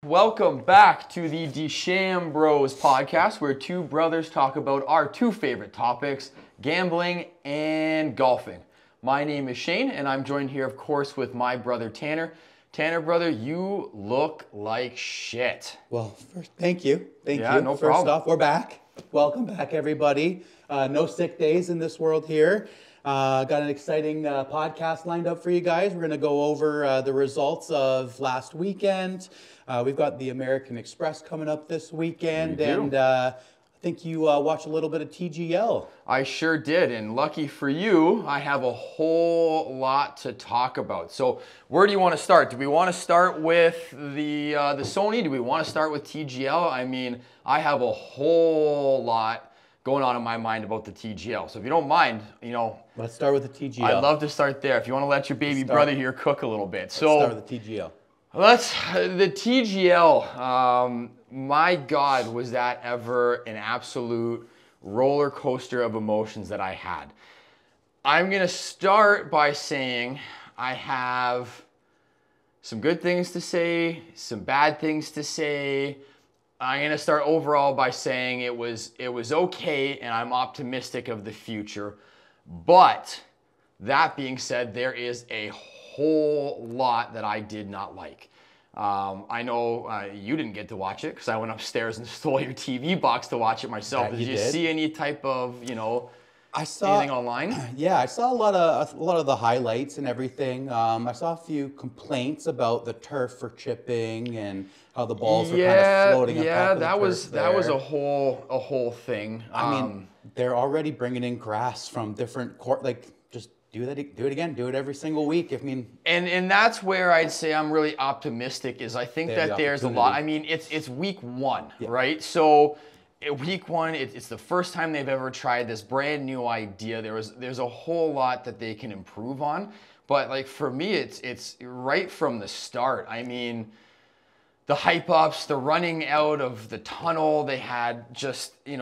Welcome back to the Desham Bros podcast, where two brothers talk about our two favorite topics, gambling and golfing. My name is Shane, and I'm joined here, of course, with my brother Tanner. Tanner, brother, you look like shit. Well, first, thank you. Thank you. No First problem. off, we're back. Welcome back, everybody. No sick days in this world here. Got an exciting podcast lined up for you guys. We're going to go over the results of last weekend. We've got the American Express coming up this weekend. We do. And I think you watched a little bit of TGL. I sure did, and lucky for you, I have a whole lot to talk about. So where do you want to start? Do we want to start with the Sony? Do we want to start with TGL? I mean, I have a whole lot going on in my mind about the TGL. So if you don't mind, Let's start with the TGL. I'd love to start there. If you want to let your baby brother here cook a little bit. Let's start with the TGL. The TGL, my God, was that ever an absolute roller coaster of emotions that I had. I'm going to start by saying I have some good things to say, some bad things to say. I'm going to start overall by saying it was okay, and I'm optimistic of the future. But that being said, there is a whole lot that I did not like. I know you didn't get to watch it because I went upstairs and stole your TV box to watch it myself. Did you see any type of, anything online? Yeah, I saw a lot of the highlights and everything. I saw a few complaints about the turf for chipping and how the balls were kind of floating. Yeah, that was a whole thing. I mean, they're already bringing in grass from different court. Like, just do it again. Do it every single week. And that's where I'd say I'm really optimistic. Is I think that there's a lot. I mean, it's week one, right? So week one, it's the first time they've ever tried this brand new idea. There's a whole lot that they can improve on, but like for me, it's right from the start. I mean, the hype ups, the running out of the tunnel, they had just a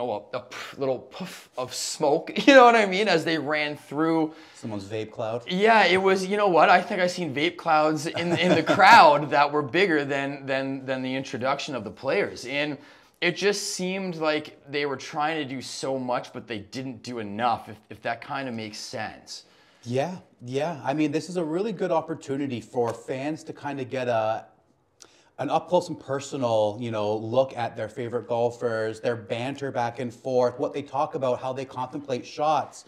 little puff of smoke. You know what I mean? As they ran through Someone's vape cloud. Yeah, it was. You know what? I think I seen vape clouds in the crowd that were bigger than the introduction of the players. And it just seemed like they were trying to do so much, but they didn't do enough, if that kind of makes sense. Yeah. I mean, this is a really good opportunity for fans to kind of get an up close and personal, look at their favorite golfers, their banter back and forth, what they talk about, how they contemplate shots.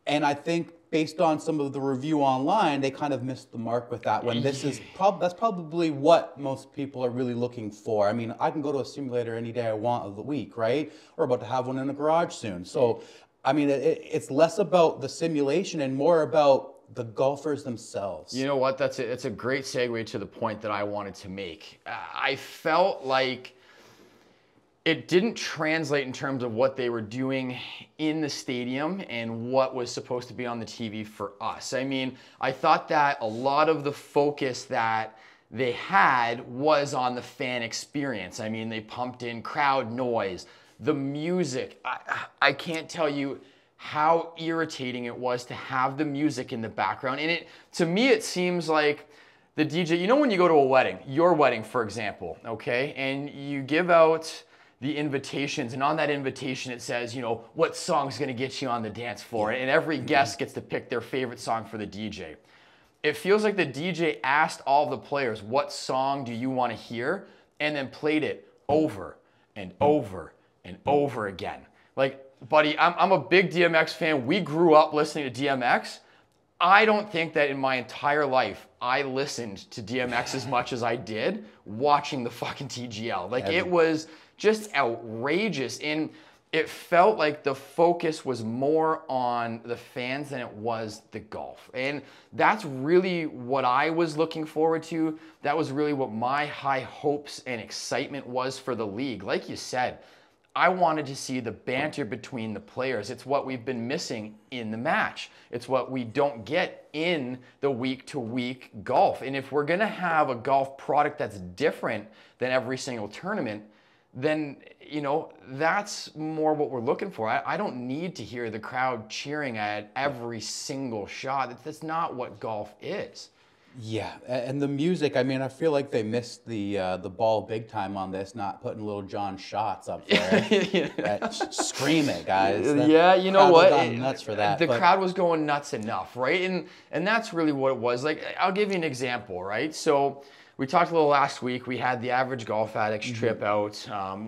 And I think based on some of the review online, they kind of missed the mark with that one. That's probably what most people are really looking for. I mean, I can go to a simulator any day I want of the week, right? We're about to have one in the garage soon. So, I mean, it's less about the simulation and more about the golfers themselves. You know what? It's a great segue to the point that I wanted to make. I felt like it didn't translate in terms of what they were doing in the stadium and what was supposed to be on the TV for us. I mean, I thought that a lot of the focus that they had was on the fan experience. I mean, they pumped in crowd noise, the music. I can't tell you how irritating it was to have the music in the background. And to me, it seems like the DJ, when you go to a wedding, your wedding, for example, okay, and you give out the invitations, and on that invitation it says, what song's gonna get you on the dance floor, and every guest gets to pick their favorite song for the DJ. It feels like the DJ asked all of the players, what song do you want to hear, and then played it over and over and over again. Like, buddy, I'm a big DMX fan. We grew up listening to DMX. I don't think that in my entire life I listened to DMX as much as I did watching the fucking TGL. Like, it was just outrageous. And it felt like the focus was more on the fans than it was the golf. And that's really what I was looking forward to. That was really what my high hopes and excitement was for the league. Like you said, I wanted to see the banter between the players. It's what we've been missing in the match. It's what we don't get in the week-to-week golf. And if we're gonna have a golf product that's different than every single tournament, then, that's more what we're looking for. I don't need to hear the crowd cheering at every single shot. That's not what golf is. Yeah, and the music. I mean, I feel like they missed the ball big time on this, not putting Little John shots up there. Scream it, guys. The Yeah, you know crowd would've what? gone nuts for that. The But crowd was going nuts enough, right? And that's really what it was. Like, I'll give you an example, right? So we talked a little last week. We had the Average Golf Addicts trip out.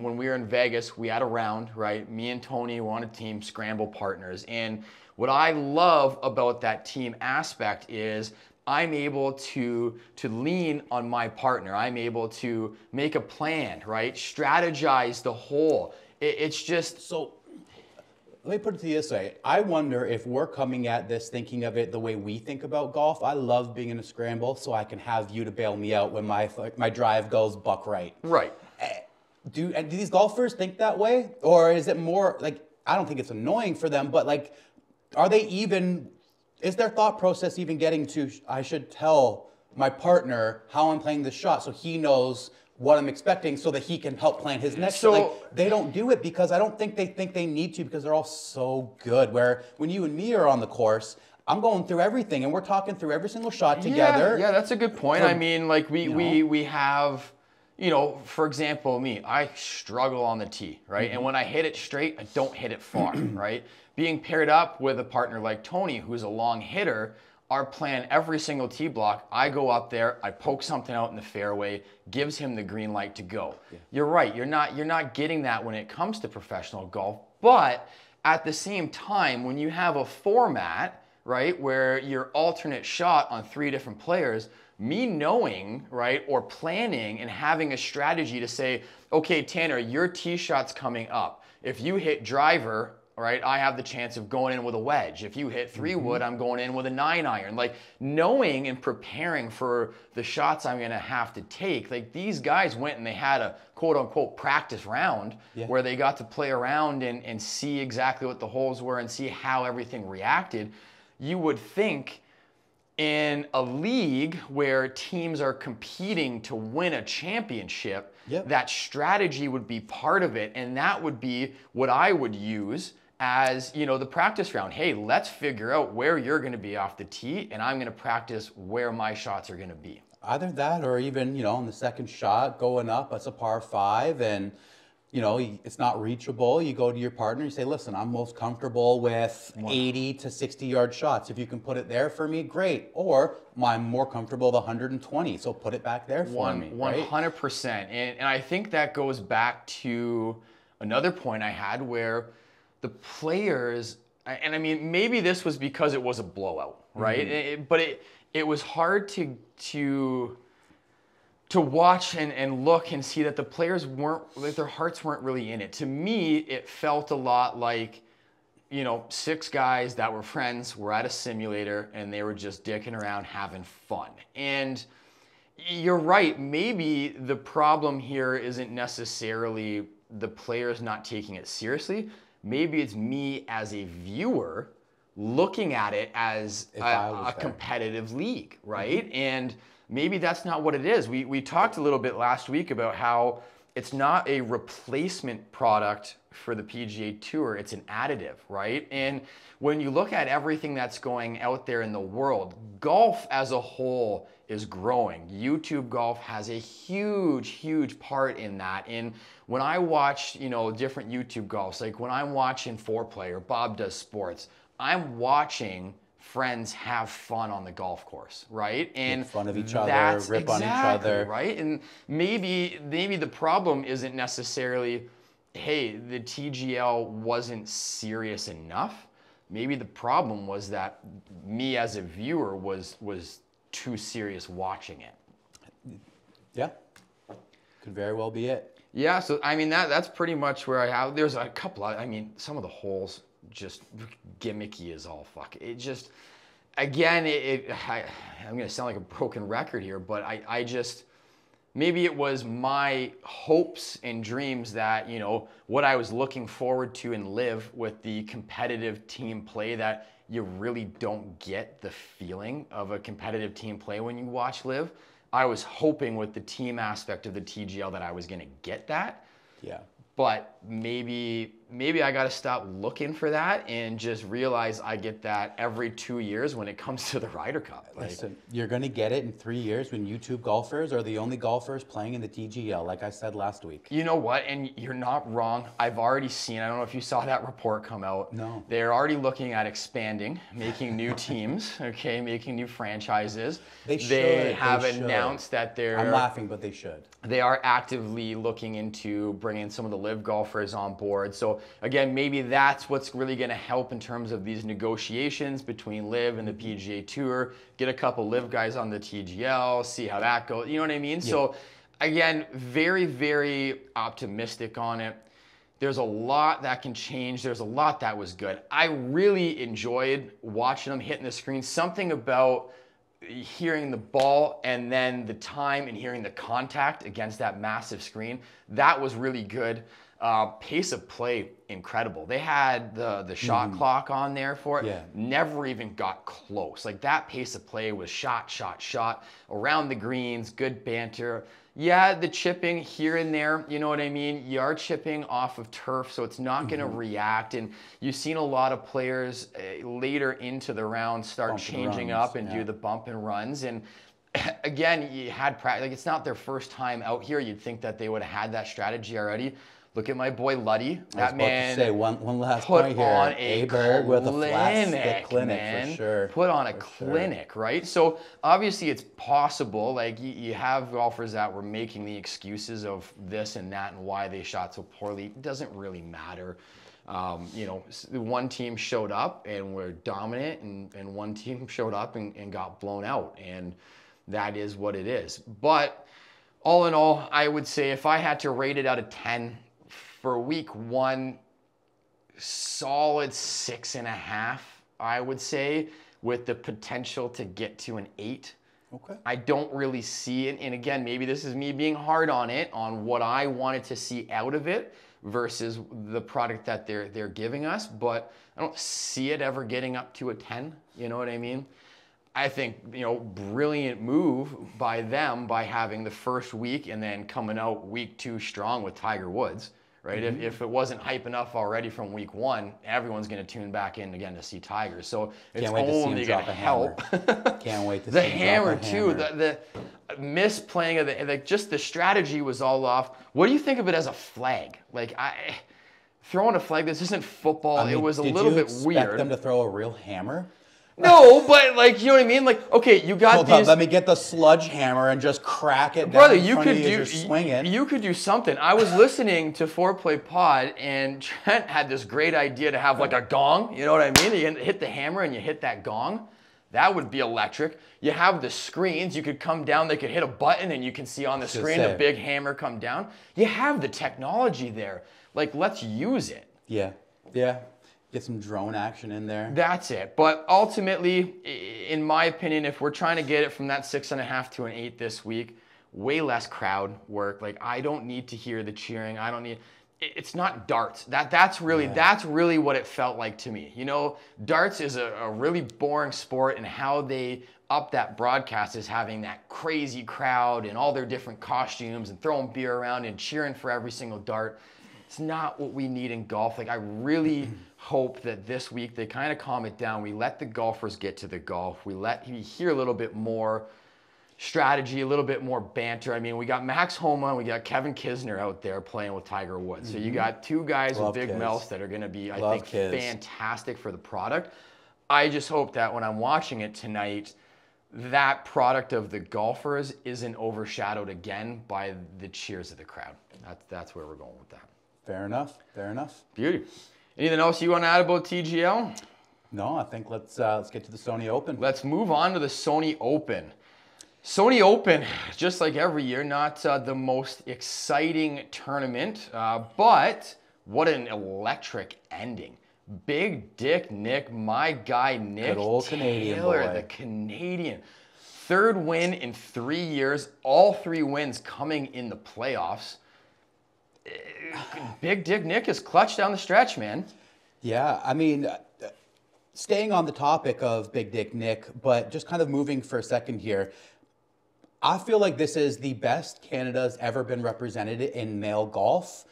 When we were in Vegas, we had a round, right? Me and Tony were on a team, scramble partners. And what I love about that team aspect is I'm able to lean on my partner. I'm able to make a plan, right? Strategize the hole. It's just so let me put it to you this way. I wonder if we're coming at this thinking of it the way we think about golf. I love being in a scramble so I can have you to bail me out when my drive goes buck right. right. Do these golfers think that way? Or is it more like, I don't think it's annoying for them, but like, are they even, is their thought process even getting to, I should tell my partner how I'm playing this shot so he knows what I'm expecting so that he can help plan his next shot? Like, they don't do it because I don't think they need to, because they're all so good. Where when you and me are on the course, I'm going through everything and we're talking through every single shot together. Yeah, that's a good point. I mean, like we have, you know, for example, me, I struggle on the tee, right? And when I hit it straight, I don't hit it far, right? Being paired up with a partner like Tony, who's a long hitter, our plan every single tee block, I go up there, I poke something out in the fairway, gives him the green light to go. Yeah. You're right, you're not getting that when it comes to professional golf, but at the same time, when you have a format, right, where your alternate shot on 3 different players, me knowing, right, or planning and having a strategy to say, okay, Tanner, your tee shot's coming up. If you hit driver, right, I have the chance of going in with a wedge. If you hit 3-wood, I'm going in with a 9-iron. Like, knowing and preparing for the shots I'm gonna have to take. Like, these guys went and they had a quote-unquote practice round where they got to play around and see exactly what the holes were and see how everything reacted. You would think in a league where teams are competing to win a championship, that strategy would be part of it, and that would be what I would use as, you know, the practice round. Hey, let's figure out where you're going to be off the tee, and I'm going to practice where my shots are going to be. Either that, or even, you know, on the second shot going up, it's a par 5, and you know, it's not reachable. You go to your partner, you say, listen, I'm most comfortable with 80 to 60-yard shots. If you can put it there for me, great. Or I'm more comfortable with 120, so put it back there for me. 100%. And I think that goes back to another point I had where the players, and I mean, maybe this was because it was a blowout, right? But it was hard to watch and look and see that the players weren't, like, their hearts weren't really in it. To me, it felt a lot like, you know, 6 guys that were friends were at a simulator and they were just dicking around having fun. And you're right, maybe the problem here isn't necessarily the players not taking it seriously. Maybe it's me as a viewer looking at it as a competitive league, right? And maybe that's not what it is. We talked a little bit last week about how it's not a replacement product for the PGA Tour, it's an additive, right? And when you look at everything that's going out there in the world, golf as a whole is growing. YouTube golf has a huge, huge part in that. And when I watch, you know, different YouTube golfs, like when I'm watching Foreplay or Bob Does Sports, I'm watching friends have fun on the golf course, right? And make fun of each other, rip on each other, right? And maybe the problem isn't necessarily, hey, the TGL wasn't serious enough. Maybe the problem was that me as a viewer was too serious watching it. Yeah, could very well be it. Yeah, so I mean that's pretty much where I have. There's a couple of, I mean, some of the holes just gimmicky as all fuck. It just, again, I'm gonna sound like a broken record here, but I just, maybe it was my hopes and dreams that, you know, what I was looking forward to and live with the competitive team play, that you really don't get the feeling of a competitive team play when you watch live. I was hoping with the team aspect of the TGL that I was gonna get that. Yeah. But maybe maybe I got to stop looking for that and just realize I get that every 2 years when it comes to the Ryder Cup. Like, listen, you're going to get it in 3 years when YouTube golfers are the only golfers playing in the TGL, like I said last week. you know what? And you're not wrong. I've already seen, I don't know if you saw that report come out. No. They're already looking at expanding, making new teams, okay, making new franchises. They have announced that they're... I'm laughing, but they should. They are actively looking into bringing some of the live golfers on board. So again, maybe that's what's really going to help in terms of these negotiations between live and the PGA Tour. Get a couple live guys on the TGL, see how that goes. You know what I mean? Yeah. So again, very, very optimistic on it. There's a lot that can change. There's a lot that was good. I really enjoyed watching them hitting the screen. Something about hearing the ball and then the time and hearing the contact against that massive screen, that was really good. Pace of play, incredible. They had the shot clock on there for it. Yeah. Never even got close. Like that pace of play was shot, shot, shot around the greens, good banter. Yeah, the chipping here and there, you know what I mean? You are chipping off of turf, so it's not going to react. And you've seen a lot of players later into the round start changing up and do the bump and runs. And again, you had practice. Like, it's not their first time out here. You'd think that they would have had that strategy already. Look at my boy Luddy. That man to say one last put point here. on a Berg with a flat stick clinic, clinic man. For sure. Put on a clinic, right? So obviously it's possible. Like you have golfers that were making the excuses of this and that and why they shot so poorly. It doesn't really matter. You know, one team showed up and were dominant, and one team showed up and got blown out, and that is what it is. But all in all, I would say if I had to rate it out of 10. For week one, solid 6.5, I would say, with the potential to get to an 8. Okay. I don't really see it. And again, maybe this is me being hard on it, on what I wanted to see out of it versus the product that they're giving us. But I don't see it ever getting up to a 10. You know what I mean? I think, you know, brilliant move by them by having the first week and then coming out week 2 strong with Tiger Woods. Right? If it wasn't hype enough already from week 1, everyone's going to tune back in again to see Tiger. So it's only going to help. Can't wait to see the hammer too. The misplaying of the just the strategy was all off. What do you think of it as a flag? Like throwing a flag. This isn't football. It was a little bit weird. Did you expect them to throw a real hammer? No, but like, you know what I mean? Like, okay, you got Hold these. Up, let me get the sludge hammer and just crack it Brother, down in front of you as you're swinging. You could do something. I was listening to Foreplay Pod, and Trent had this great idea to have like a gong. You know what I mean? You hit the hammer and you hit that gong. That would be electric. You have the screens. You could come down. They could hit a button, and you can see on the screen a big hammer come down. You have the technology there. Like, let's use it. Yeah. Yeah. Get some drone action in there. That's it. But ultimately, in my opinion, if we're trying to get it from that 6.5 to an 8 this week, way less crowd work. Like, I don't need to hear the cheering. I don't need. It's not darts. That's really what it felt like to me. You know, darts is a really boring sport, and how they up that broadcast is having that crazy crowd and all their different costumes and throwing beer around and cheering for every single dart. It's not what we need in golf. Like, I really hope that this week they kind of calm it down. We let the golfers get to the golf. We hear a little bit more strategy, a little bit more banter. I mean, we got Max Homa and we got Kevin Kisner out there playing with Tiger Woods. So you got two guys with big mouths that are going to be, I think, fantastic for the product. I just hope that when I'm watching it tonight, that product of the golfers isn't overshadowed again by the cheers of the crowd. That's where we're going with that. Fair enough. Fair enough. Beauty. Anything else you want to add about TGL? No, I think let's get to the Sony Open. Let's move on to the Sony Open. Sony Open, just like every year, not the most exciting tournament, but what an electric ending. Big Dick Nick, my guy Nick Good old Taylor, Canadian boy. the Canadian. 3rd win in 3 years, all 3 wins coming in the playoffs. Big Dick Nick is clutch down the stretch, man. Yeah, I mean, staying on the topic of Big Dick Nick, but just kind of moving for a second here, I feel like this is the best Canada's ever been represented in male golf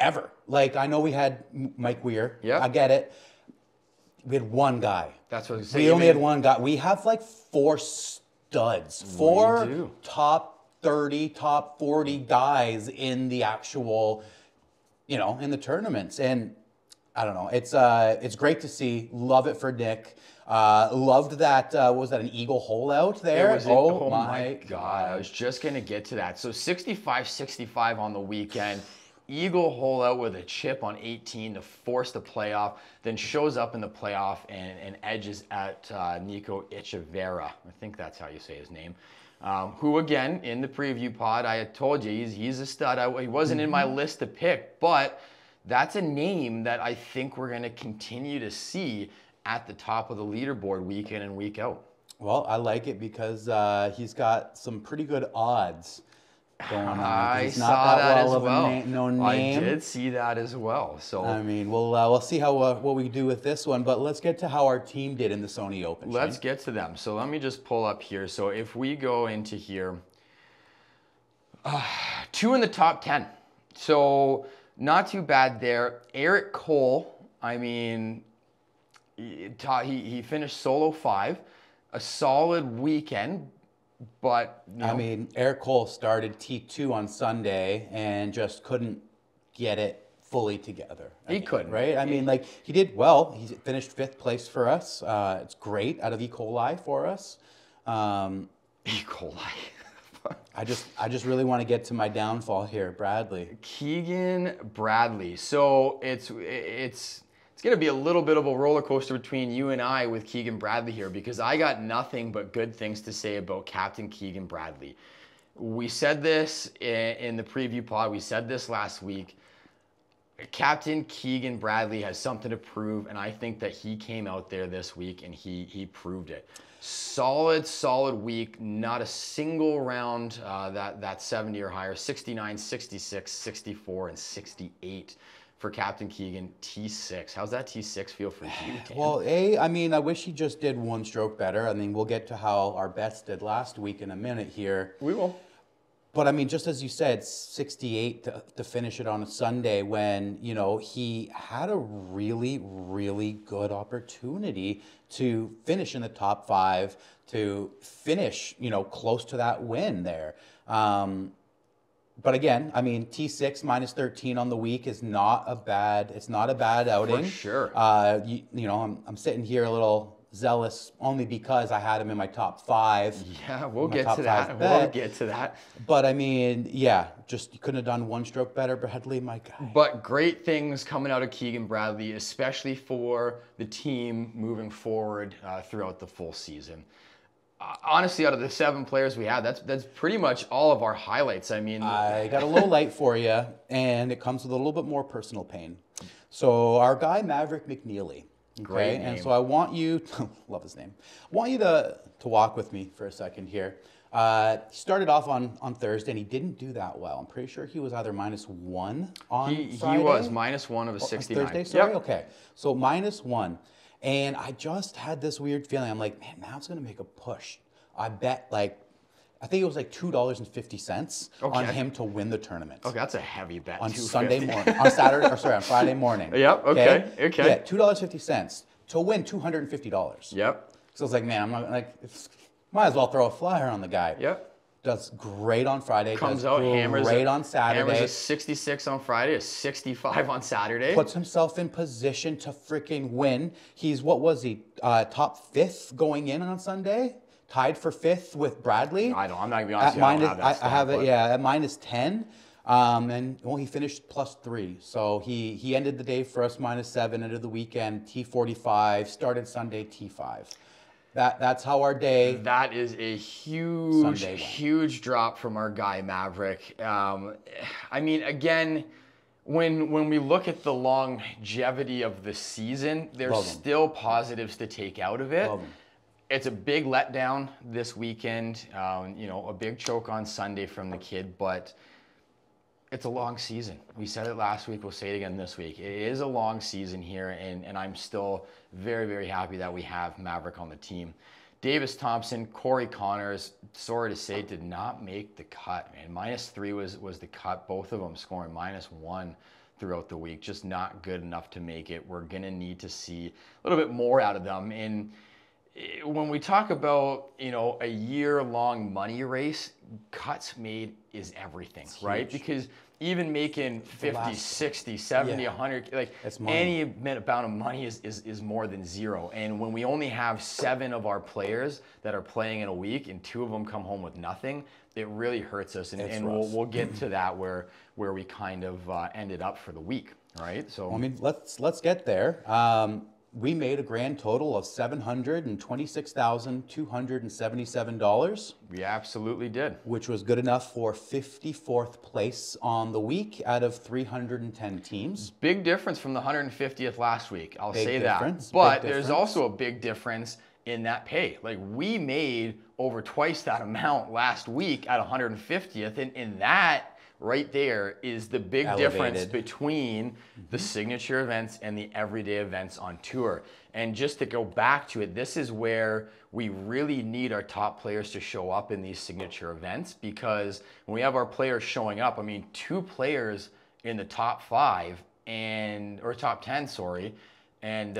ever. Like, I know we had Mike Weir. Yeah. I get it. We had one guy. That's what I was saying. We only had one guy. We have like 4 studs. 4 do. top 30, top 40 guys in the actual, in the tournaments. And I don't know. It's great to see. Love it for Nick. Loved that. What was that? An eagle hole out there? Oh my God. I was just going to get to that. So 65-65 on the weekend. Eagle hole out with a chip on 18 to force the playoff, then shows up in the playoff and edges at Nico Echeverria. I think that's how you say his name. Who, again, in the preview pod, I had told you he's a stud. He wasn't in my list to pick, but that's a name that I think we're going to continue to see at the top of the leaderboard week in and week out. Well, I like it because he's got some pretty good odds going on. I He's saw not that well as of well. no name. I did see that as well. So I mean, we'll see how what we do with this one, but let's get to how our team did in the Sony Open. Let's get to them. So let me just pull up here. So if we go into here, 2 in the top 10. So not too bad there. Eric Cole, I mean, he finished solo 5, a solid weekend. But I mean, Eric Cole started T2 on Sunday and just couldn't get it fully together. He couldn't, right? I mean, like, he did well. He finished 5th place for us. It's great out of E. coli for us. E. coli. I just really want to get to my downfall here, Bradley. Keegan Bradley. So it's going to be a little bit of a roller coaster between you and I with Keegan Bradley here, because I got nothing but good things to say about Captain Keegan Bradley. We said this in the preview pod. We said this last week. Captain Keegan Bradley has something to prove, and I think that he came out there this week and he proved it. Solid week. Not a single round that 70 or higher. 69, 66, 64, and 68. For Captain Keegan, T6. How's that T6 feel for you, Dan? Well, I mean, I wish he just did 1 stroke better. I mean, we'll get to how our bets did last week in a minute here. We will. But I mean, just as you said, 68 to finish it on a Sunday when, he had a really, really good opportunity to finish in the top 5, to finish, close to that win there. But again, I mean, T6 minus 13 on the week is not a bad outing. For sure. I'm sitting here a little zealous only because I had him in my top 5. Yeah, we'll get to that. We'll get to that. But I mean, yeah, just you couldn't have done 1 stroke better, Bradley, my guy. But great things coming out of Keegan Bradley, especially for the team moving forward throughout the full season. Honestly, out of the 7 players we had, that's pretty much all of our highlights. I mean, I got a low light for you, and it comes with a little bit more personal pain. So our guy Maverick McNeely. Okay, great name. And so I want you, love his name. I want you to walk with me for a second here. He started off on Thursday, and he didn't do that well. I'm pretty sure he was either -1 on Friday. He was -1 of a 69. Thursday, sorry? Yep. Okay. So -1. And I just had this weird feeling. I'm like, man, Mav's going to make a push. I bet, I think it was like $2.50 on him to win the tournament. Okay, that's a heavy bet. On Sunday morning, on Friday morning. Yep, okay. Yeah, $2.50 to win $250. Yep. So I was like, man, I'm not might as well throw a flyer on the guy. Yep. Does great on Friday. Comes out, hammers great on Saturday. Hammers a 66 on Friday, a 65 on Saturday. Puts himself in position to freaking win. He's, what was he, top 5th going in on Sunday? Tied for 5th with Bradley. I'm not going to be honest with you, I don't have that stat, I have it, yeah, at -10. And he finished +3. So he ended the day for us -7, ended the weekend T45, started Sunday T5. That's how our day. That is a huge drop from our guy Maverick. I mean, again, when we look at the longevity of the season, there's still positives to take out of it. It's a big letdown this weekend. A big choke on Sunday from the kid, but it's a long season. We said it last week. We'll say it again this week. It is a long season here, and I'm still very, very happy that we have Maverick on the team. Davis Thompson, Corey Connors, sorry to say, did not make the cut, man. -3 was the cut. Both of them scoring -1 throughout the week. Just not good enough to make it. We're going to need to see a little bit more out of them. And when we talk about, a year-long money race, cuts made is everything, right? Because even making 50, 60, 70, 100, like any amount of money is more than zero. And when we only have 7 of our players that are playing in a week and 2 of them come home with nothing, it really hurts us. And we'll get to that where we kind of ended up for the week, right? So well, I mean, let's get there. We made a grand total of $726,277. We absolutely did. Which was good enough for 54th place on the week out of 310 teams. Big difference from the 150th last week, I'll say that. But there's also a big difference in that pay. Like, we made over twice that amount last week at 150th, and in that right there is the big difference between the signature events and the everyday events on tour. And just to go back to it, this is where we really need our top players to show up in these signature events, because when we have our players showing up, 2 players in the top 5 or top 10, sorry, and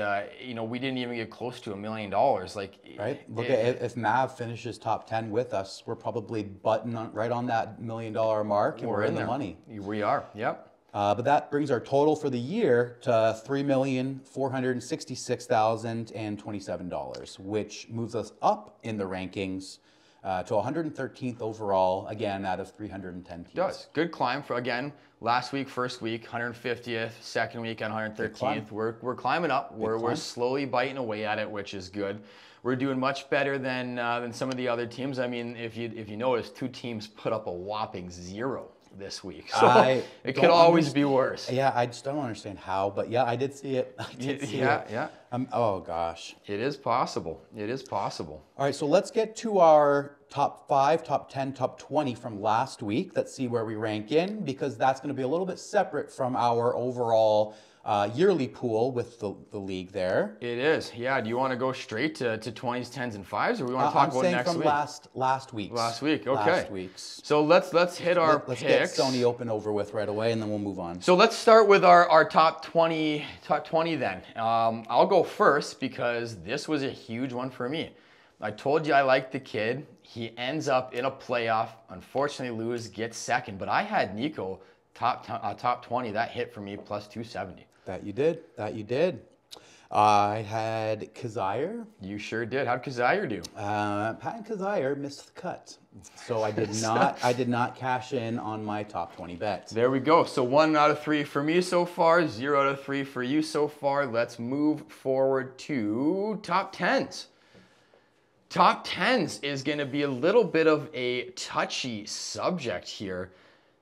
we didn't even get close to $1 million. Like, right? Look at if Mav finishes top 10 with us, we're probably right on that $1 million mark, and we're in the money. We are. Yep. But that brings our total for the year to $3,466,027, which moves us up in the rankings to 113th overall, again, out of 310 teams. Does. Good climb for, again, last week, first week, 150th, second week on 113th. We're climbing up. We're slowly biting away at it, which is good. We're doing much better than some of the other teams. If you notice, 2 teams put up a whopping 0 this week. So it could always be worse. Yeah, I just don't understand how, but yeah, I did see it. Yeah. Oh gosh. It is possible. It is possible. All right, so let's get to our top 5, top 10, top 20 from last week. Let's see where we rank in, because that's going to be a little bit separate from our overall yearly pool with the league there. It is. Yeah. Do you want to go straight to 20s, 10s, and 5s, or we want to talk about next week? Last week's. Last week. Okay. Last week's. So let's hit our picks. Let's get Sony Open over with right away, and then we'll move on. So let's start with our top 20 then. I'll go first because this was a huge one for me. I told you I liked the kid. He ends up in a playoff. Unfortunately, Lewis gets second, but I had Nico top 20. That hit for me plus 270. That you did. I had Kazire. You sure did. How'd Kazire do? Pat Kazire missed the cut, so I did not cash in on my top 20 bets. There we go. So 1 out of 3 for me so far, 0 out of 3 for you so far. Let's move forward to top 10s. Top 10s is going to be a little bit of a touchy subject here.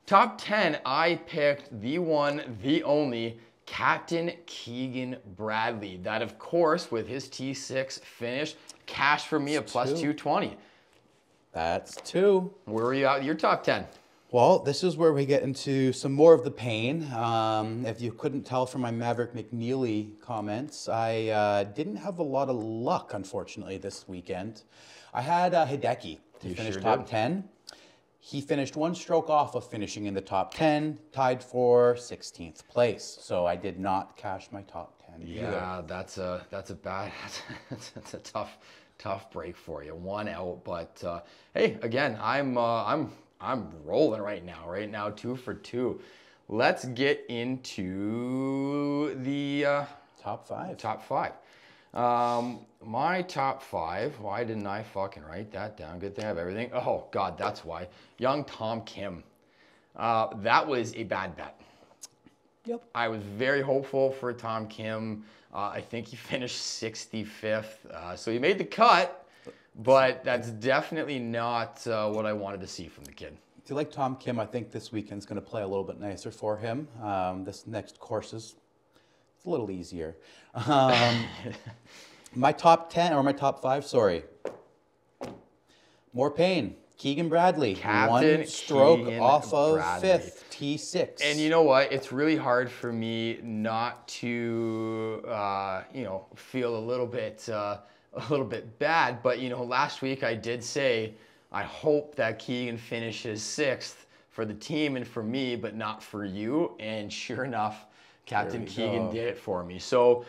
Top 10, I picked the one, the only, Captain Keegan Bradley. That, of course, with his T6 finish, cashed for me a plus 220. That's 2. Where are you at your top 10? Well, this is where we get into some more of the pain. If you couldn't tell from my Maverick McNeely comments, I didn't have a lot of luck, unfortunately, this weekend. I had Hideki to finish top 10. He finished 1 stroke off of finishing in the top 10, tied for 16th place. So I did not cash my top 10 either. Yeah, that's a tough break for you. 1 out, but hey, again, I'm rolling right now. Right now, 2 for 2. Let's get into the top 5. Top 5. My top 5, why didn't I fucking write that down? Good thing I have everything. Oh, God, that's why. Young Tom Kim. That was a bad bet. Yep. I was very hopeful for Tom Kim. I think he finished 65th. So he made the cut, but that's definitely not what I wanted to see from the kid. If you like Tom Kim, I think this weekend's going to play a little bit nicer for him. This next course is a little easier. My top 10, or my top 5, sorry. More pain. Keegan Bradley. Captain 1 stroke Keegan off of Bradley. 5th, T6. And you know what? It's really hard for me not to, feel a little bit bad. But, last week I did say, I hope that Keegan finishes 6th for the team and for me, but not for you. And sure enough, Captain Keegan did it for me. So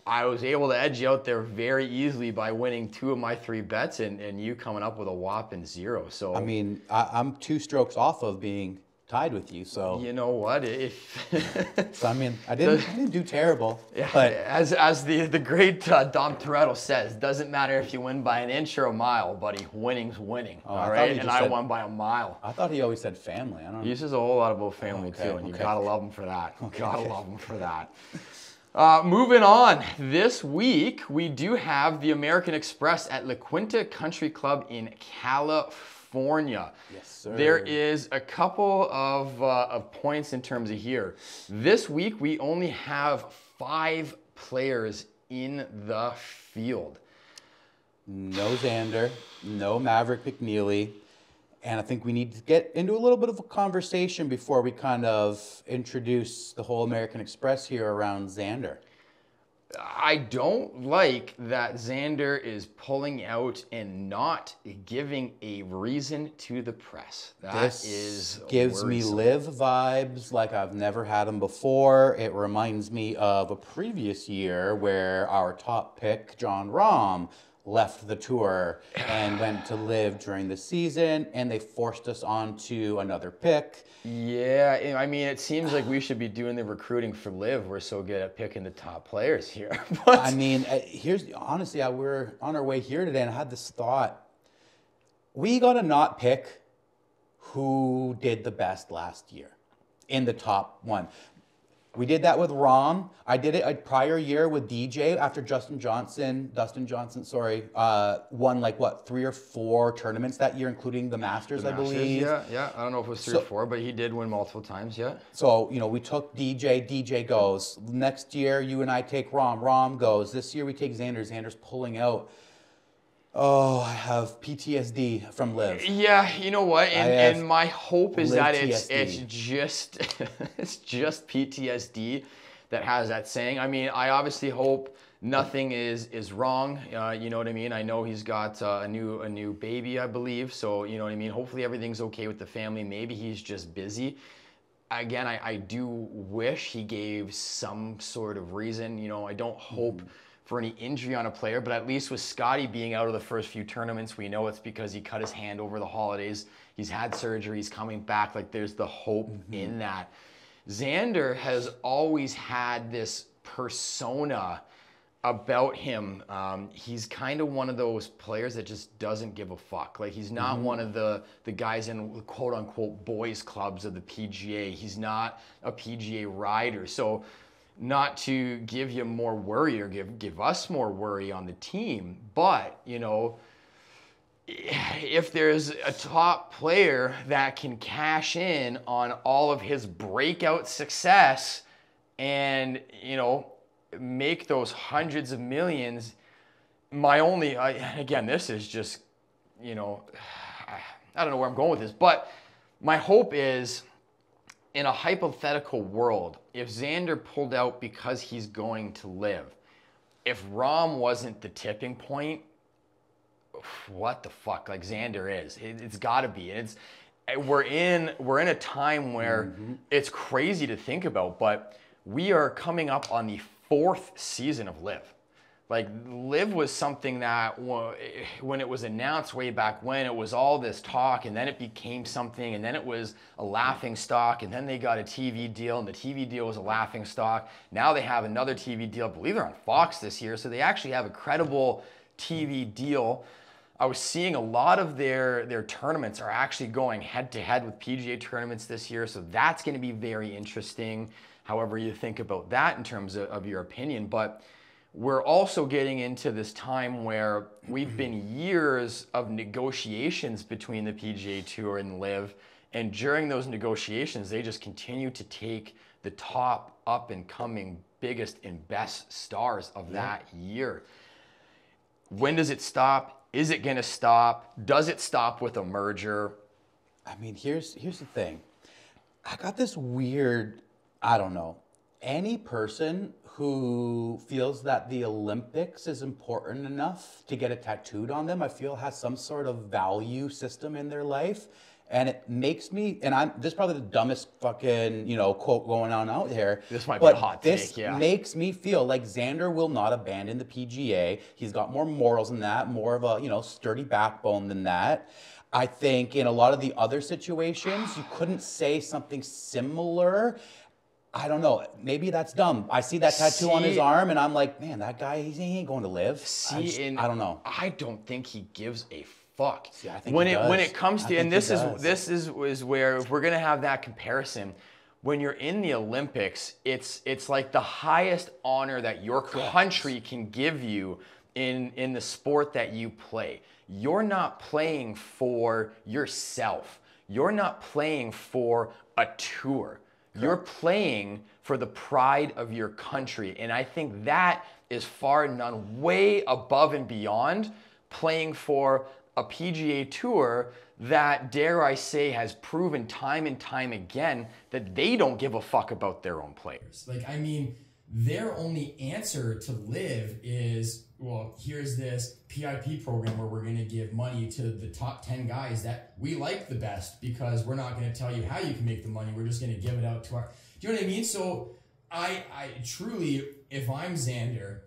I was able to edge you out there very easily by winning 2 of my 3 bets and you coming up with a whopping 0. So I mean, I'm 2 strokes off of being tied with you, so you know what? so I mean, I didn't do terrible. Yeah, but as the great Dom Toretto says, doesn't matter if you win by an inch or a mile, buddy. Winning's winning. All right, and I won by a mile. I thought he always said family. I don't know. He says a whole lot about family too, and you gotta love him for that. Gotta love him for that. Moving on, this week we do have the American Express at La Quinta Country Club in California. Yes, sir. There is a couple of points in terms of here. This week we only have 5 players in the field. No Xander, no Maverick McNeely. And I think we need to get into a little bit of a conversation before we kind of introduce the whole American Express here around Xander. I don't like that Xander is pulling out and not giving a reason to the press. This gives me Liv vibes like I've never had them before. It reminds me of a previous year where our top pick, John Rahm, left the tour and went to Liv during the season, and they forced us onto another pick. Yeah, I mean, it seems like we should be doing the recruiting for Liv. We're so good at picking the top players here. But I mean, honestly, we're on our way here today, and I had this thought. We got to not pick who did the best last year in the top one. We did that with Rahm. I did it a prior year with DJ after Dustin Johnson, won like what, 3 or 4 tournaments that year, including the Masters, I believe. Yeah. I don't know if it was 3 or 4, but he did win multiple times, yeah. So, we took DJ goes. Next year, you and I take Rahm goes. This year we take Xander. Xander's pulling out. Oh, I have PTSD from Liv. Yeah, you know what? And my hope is that it's TSD. just it's just PTSD that has that saying. I mean, I obviously hope nothing is wrong. You know what I mean? I know he's got a new baby, I believe. So you know what I mean? Hopefully everything's okay with the family. Maybe he's just busy. Again, I do wish he gave some sort of reason. I don't hope for any injury on a player, but at least with Scotty being out of the first few tournaments, we know it's because he cut his hand over the holidays. He's had surgery, he's coming back. Like, there's the hope in that. Xander has always had this persona about him. He's kind of one of those players that just doesn't give a fuck. Like, he's not one of the guys in quote unquote boys clubs of the PGA. He's not a PGA rider. So not to give you more worry or give us more worry on the team, but if there's a top player that can cash in on all of his breakout success and make those hundreds of millions, again, this is just I don't know where I'm going with this, but my hope is, in a hypothetical world, if Xander pulled out because he's going to Liv, if Rahm wasn't the tipping point, what the fuck? Like, Xander is. It's got to be. And we're in a time where it's crazy to think about, but we are coming up on the 4th season of Liv. Like, Liv was something that when it was announced way back when, it was all this talk, and then it became something, and then it was a laughing stock, and then they got a TV deal, and the TV deal was a laughing stock. Now they have another TV deal. I believe they're on Fox this year, so they actually have a credible TV deal. I was seeing a lot of their tournaments are actually going head-to-head with PGA tournaments this year, so that's going to be very interesting, however you think about that in terms of your opinion. But we're also getting into this time where we've been years of negotiations between the PGA Tour and Liv, and during those negotiations, they just continue to take the top up-and-coming biggest and best stars of that year. When does it stop? Is it going to stop? Does it stop with a merger? I mean, here's the thing. I got this weird, I don't know, any person who feels that the Olympics is important enough to get it tattooed on them, I feel has some sort of value system in their life. And it makes me, and this is probably the dumbest fucking, quote going on out here. This might be a hot take, This yeah. makes me feel like Xander will not abandon the PGA. He's got more morals than that, more of a, sturdy backbone than that. I think in a lot of the other situations, you couldn't say something similar. I don't know. Maybe that's dumb. I see that tattoo on his arm, and I'm like, man, that guy, he ain't going to live. I don't know. I don't think he gives a fuck. See, I think when he it does. when it comes to, and this does. is where, if we're gonna have that comparison, when you're in the Olympics, it's like the highest honor that your country can give you in the sport that you play. You're not playing for yourself. You're not playing for a tour. You're playing for the pride of your country. And I think that is far and none way above and beyond playing for a PGA Tour that, dare I say, has proven time and time again that they don't give a fuck about their own players. Like, I mean, their only answer to live is, well, here's this PIP program where we're going to give money to the top 10 guys that we like the best, because we're not going to tell you how you can make the money. We're just going to give it out to our... Do you know what I mean? So I truly, if I'm Xander,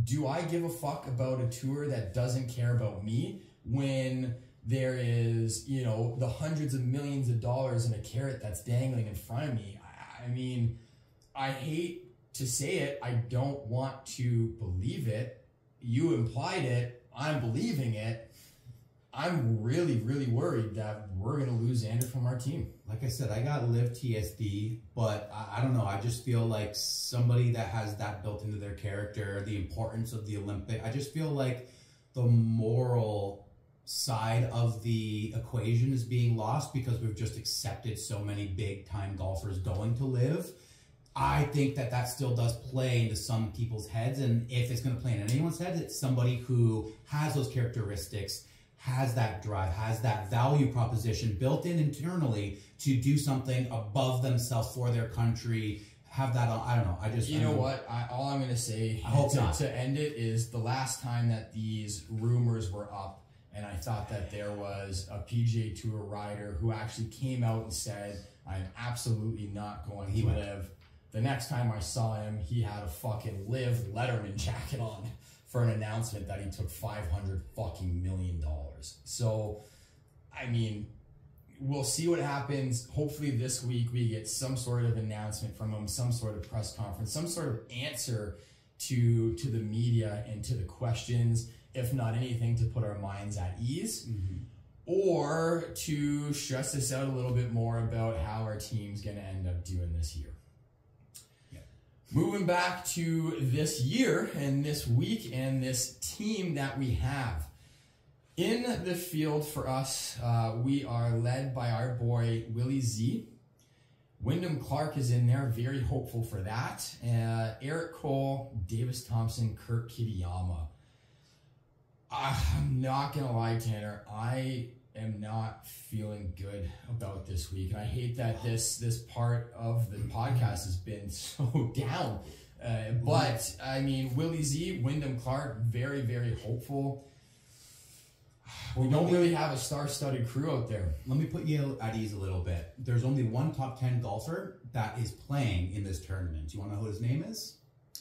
do I give a fuck about a tour that doesn't care about me when there is, the hundreds of millions of dollars in a carrot that's dangling in front of me? I mean, I hate to say it, I don't want to believe it. You implied it, I'm believing it. I'm really, really worried that we're going to lose Xander from our team. Like I said, I got live TSD, but I don't know. I just feel like somebody that has that built into their character, the importance of the Olympic, I just feel like the moral side of the equation is being lost because we've just accepted so many big time golfers going to live. I think that still does play into some people's heads, and if it's going to play in anyone's heads, it's somebody who has those characteristics, has that drive, has that value proposition built in internally to do something above themselves for their country, have that, I don't know, all I'm going to say to end it is the last time that these rumors were up, and I thought that there was a PGA Tour rider who actually came out and said, I'm absolutely not going to live. The next time I saw him, he had a fucking Live Letterman jacket on for an announcement that he took $500 fucking million. So, I mean, we'll see what happens. Hopefully this week we get some sort of announcement from him, some sort of press conference, some sort of answer to the media and to the questions, if not anything, to put our minds at ease. Or to stress us out a little bit more about how our team's going to end up doing this year. Moving back to this year and this week and this team that we have. In the field for us, we are led by our boy, Willie Z. Wyndham Clark is in there, very hopeful for that. Eric Cole, Davis Thompson, Kurt Kitayama. I'm not going to lie, Tanner. I am not feeling good about this week. And I hate that this part of the podcast has been so down. But, I mean, Willie Z, Wyndham Clark, very, very hopeful. We don't really have a star-studded crew out there. Let me put you at ease a little bit. There's only one top 10 golfer that is playing in this tournament. Do you want to know who his name is?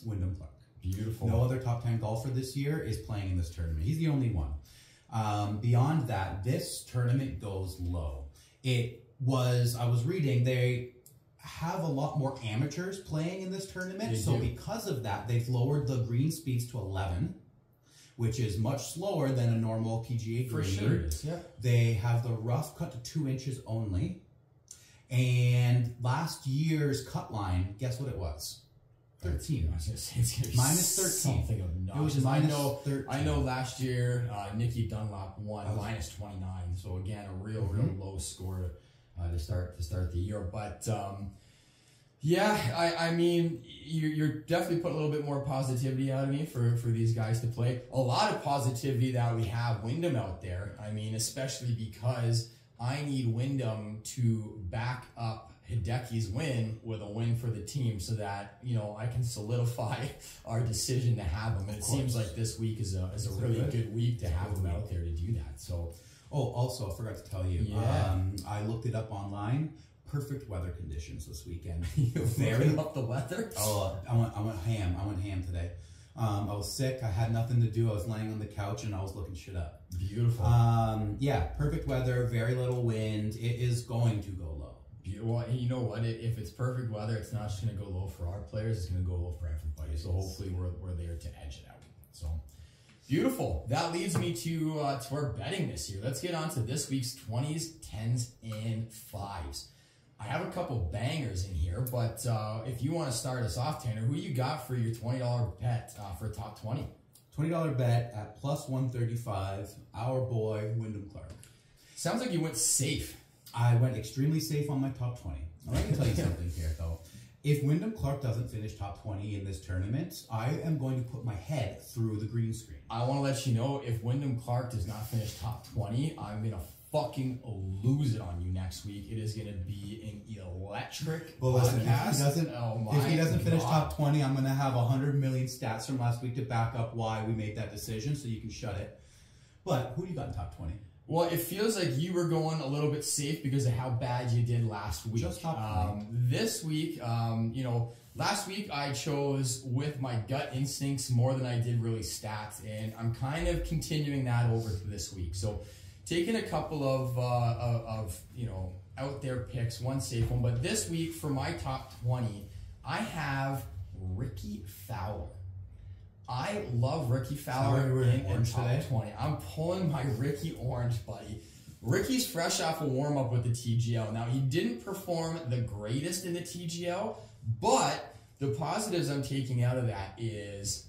Wyndham Clark. Beautiful. No other top 10 golfer this year is playing in this tournament. He's the only one. Beyond that, this tournament goes low. I was reading, they have a lot more amateurs playing in this tournament. So because of that, they've lowered the green speeds to 11, which is much slower than a normal PGA green. For sure it is, yeah. They have the rough cut to 2 inches only. And last year's cut line, guess what it was? 13. I was going to say it's going to be minus 13. Something obnoxious. It was minus 13. I know last year, Nikki Dunlap won minus 29. So again, a real low score to start the year. But yeah, I mean, you're definitely putting a little bit more positivity out of me for these guys to play. A lot of positivity that we have Wyndham out there. I mean, especially because I need Wyndham to back up Hideki's win with a win for the team so that, I can solidify our decision to have him. And it seems like this week is a really good week to have him out there to do that. So Oh, also, I forgot to tell you. Yeah. I looked it up online. Perfect weather conditions this weekend. Very up the weather. Oh, I went ham. I went ham today. I was sick. I had nothing to do. I was laying on the couch and I was looking shit up. Beautiful. Yeah, perfect weather. Very little wind. It is going to go low. Well, you know what? If it's perfect weather, it's not just going to go low for our players. It's going to go low for everybody. So hopefully we're there to edge it out. So beautiful. That leads me to our betting this year. Let's get on to this week's 20s, 10s, and 5s. I have a couple bangers in here, but if you want to start us off, Tanner, who you got for your $20 bet for top 20? $20 bet at plus 135. Our boy, Wyndham Clark. Sounds like you went safe. I went extremely safe on my top 20. Now, I can tell you something here, though. If Wyndham Clark doesn't finish top 20 in this tournament, I am going to put my head through the green screen. I want to let you know, if Wyndham Clark does not finish top 20, I'm going to fucking lose it on you next week. It is going to be an electric Well, listen, podcast. If he doesn't finish top 20, I'm going to have 100 million stats from last week to back up why we made that decision, so you can shut it. But who do you got in top 20? Well, it feels like you were going a little bit safe because of how bad you did last week. Just top 20. This week, last week I chose with my gut instincts more than I did really stats, and I'm kind of continuing that over to this week. So, taking a couple of out there picks, one safe one, but this week for my top 20, I have Ricky Fowler. I love Ricky Fowler in top today? 20. I'm pulling my Ricky Orange, buddy. Ricky's fresh off a warm-up with the TGL. Now, he didn't perform the greatest in the TGL, but the positives I'm taking out of that is,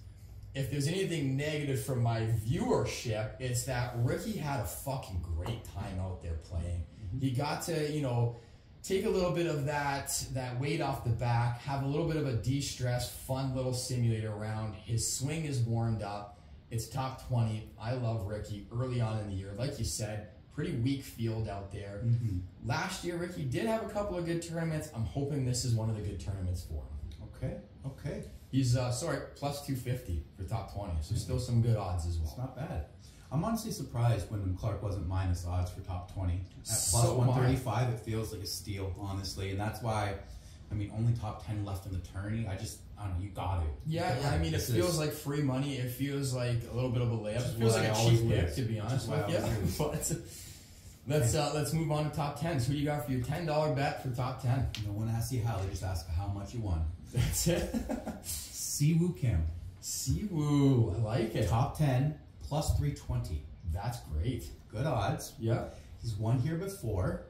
if there's anything negative from my viewership, it's that Ricky had a fucking great time out there playing. Mm-hmm. He got to, take a little bit of that weight off the back, have a little bit of a de-stress, fun little simulator round. His swing is warmed up. It's top 20. I love Ricky early on in the year. Like you said, pretty weak field out there. Mm-hmm. Last year, Ricky did have a couple of good tournaments. I'm hoping this is one of the good tournaments for him. Okay. He's, plus 250 for top 20, so still some good odds as well. It's not bad. I'm honestly surprised Wyndham Clark wasn't minus odds for top 20. At plus So 135, it feels like a steal, honestly. And that's why, only top 10 left in the tourney. I don't know, you got it. Yeah, it feels like free money. It feels like a little bit of a layup. It feels like a cheap pick, to be honest with you. But let's move on to top 10s. Who you got for your $10 bet for top 10? No one asks you how, they just ask how much you won. That's it. Siwoo Kim. Siwoo, I like it. Top 10. Plus 320. That's great. Good odds. Yeah. He's won here before.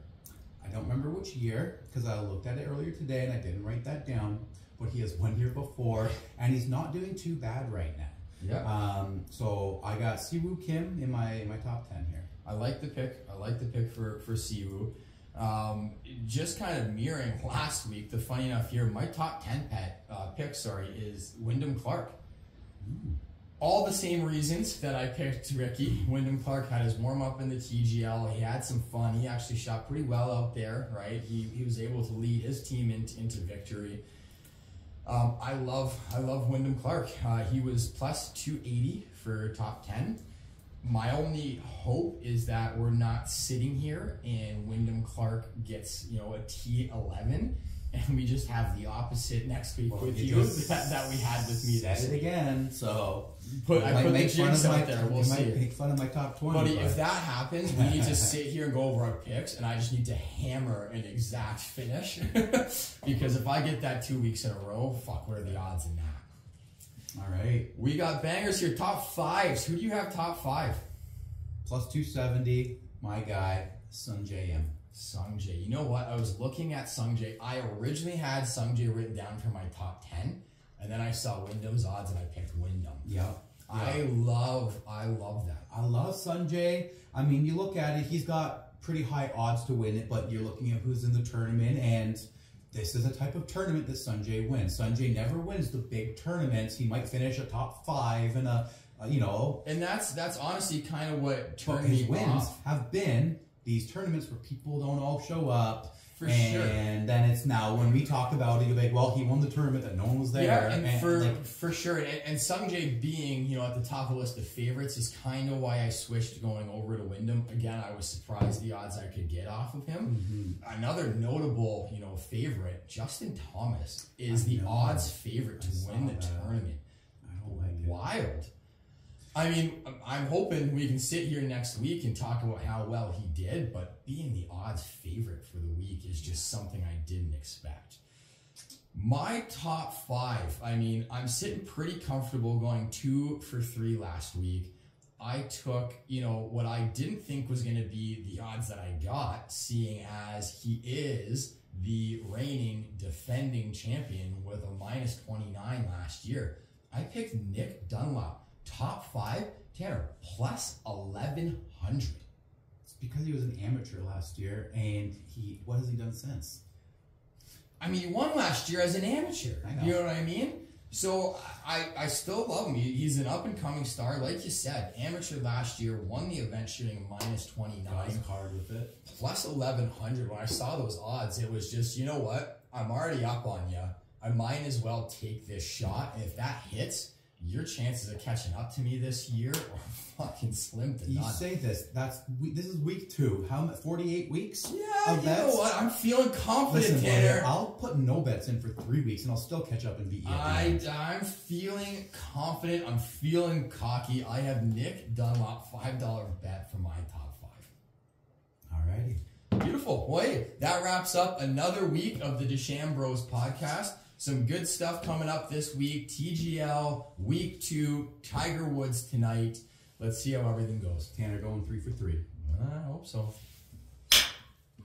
I don't remember which year because I looked at it earlier today and I didn't write that down. But he has won here before and he's not doing too bad right now. Yeah. So I got Siwoo Kim in my top 10 here. I like the pick. For Siwoo. Just kind of mirroring last week. The funny enough here, my top 10 pick is Wyndham Clark. Ooh. All the same reasons that I picked Ricky. Wyndham Clark had his warm-up in the TGL. He had some fun. He actually shot pretty well out there, right? He was able to lead his team into victory. I love Wyndham Clark. He was plus 280 for top 10. My only hope is that we're not sitting here and Wyndham Clark gets, a T11 and we just have the opposite next week with you that we had with me. Said it again, so I put the jinx out there. We'll see. Might make fun of my top 20. Buddy, if that happens, we need to sit here and go over our picks, and I just need to hammer an exact finish. Because if I get that 2 weeks in a row, fuck, what are the odds in that? All right. We got bangers here. Top 5s. Who do you have top 5? Plus 270, my guy, Sungjae M. Sungjae. You know what? I was looking at Sungjae. I originally had Sungjae written down for my top 10, and then I saw Wyndham's odds and I picked Wyndham. Yep. I love that. I love Sungjae. You look at it, he's got pretty high odds to win it, but you're looking at who's in the tournament, and this is a type of tournament that Sungjae wins. Sungjae never wins the big tournaments. He might finish a top 5 and And that's honestly kind of what turned his me wins off. have been these tournaments where people don't all show up For sure. And then it's now when we talk about it, you're like, well, he won the tournament that no one was there. Yeah, and like, for sure. And Sungjae being, you know, at the top of the list of favorites is kind of why I switched going over to Wyndham. Again, I was surprised the odds I could get off of him. Another notable, you know, favorite, Justin Thomas, is the odds favorite to win the tournament. I don't like it. Wild. I mean, I'm hoping we can sit here next week and talk about how well he did, but being the odds favorite for the week is just something I didn't expect. My top 5, I mean, I'm sitting pretty comfortable going 2 for 3 last week. I took, you know, what I didn't think was going to be the odds that I got, seeing as he is the reigning defending champion with a minus 29 last year. I picked Nick Dunlop. Top 5, Tanner, plus 1,100. It's because he was an amateur last year, and what has he done since? I mean, he won last year as an amateur. I know. You know what I mean? So I still love him. He's an up-and-coming star. Like you said, amateur last year, won the event shooting a minus 29. Got his card with it. Plus 1,100. When I saw those odds, it was just, you know what? I'm already up on you. I might as well take this shot. And if that hits, your chances of catching up to me this year are fucking slim to none. You say this. This is week 2. How much? 48 weeks? Yeah, you know what? I'm feeling confident, Listen, Tanner. brother, I'll put no bets in for 3 weeks, and I'll still catch up and beat you. I'm feeling confident. I'm feeling cocky. I have Nick Dunlop $5 bet for my top 5. Alrighty. Beautiful. Well, hey, that wraps up another week of the Desham Bros podcast. Some good stuff coming up this week. TGL, week 2, Tiger Woods tonight. Let's see how everything goes. Tanner going 3 for 3. I hope so.